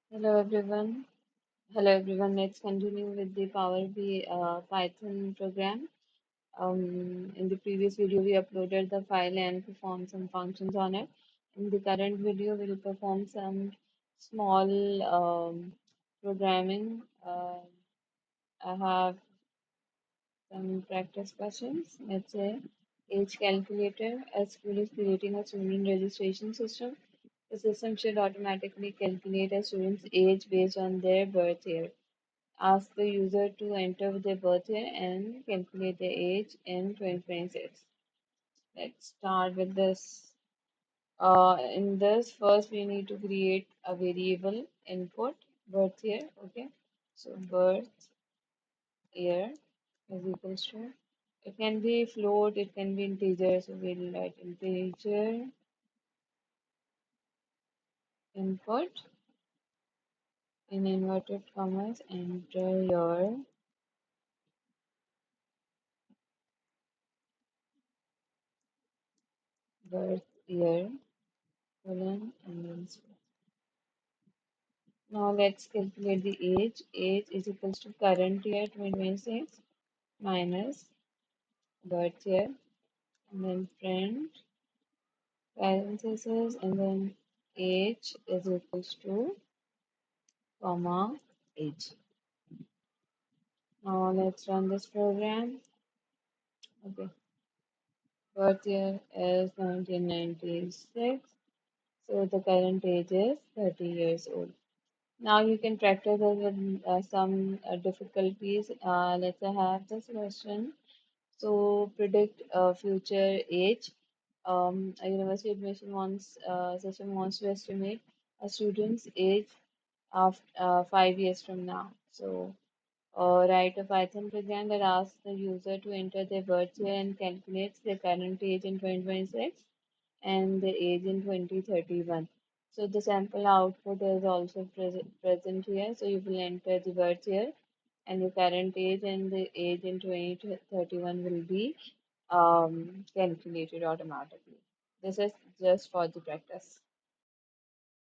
Hello everyone. Hello everyone. Let's continue with the Power BI Python program. In the previous video, we uploaded the file and performed some functions on it. In the current video, we'll perform some small programming. I have some practice questions. Let's say age calculator. A school is creating a student registration system. The system should automatically calculate a student's age based on their birth year. Ask the user to enter their birth year and calculate their age in 2026. Let's start with this. In this, first we need to create a variable input birth year. Okay, so birth year is equals to, it can be float, it can be integer. So we'll write integer input in inverted commas. Enter your birth year colon and then space. Now let's calculate the age. Age is equals to current year 2026 minus birth year and then print parentheses and then age is equals to comma age. Now let's run this program. Okay, birth year is 1996, so the current age is 30 years old. Now you can practice it with some difficulties. Let's have this question. So predict future age. A university admission wants system wants to estimate a student's age of 5 years from now. So write a Python program that asks the user to enter their birth year and calculates their current age in 2026 and the age in 2031. So the sample output is also present here. So you will enter the birth year and the current age and the age in 2031 will be calculated automatically. This is just for the practice.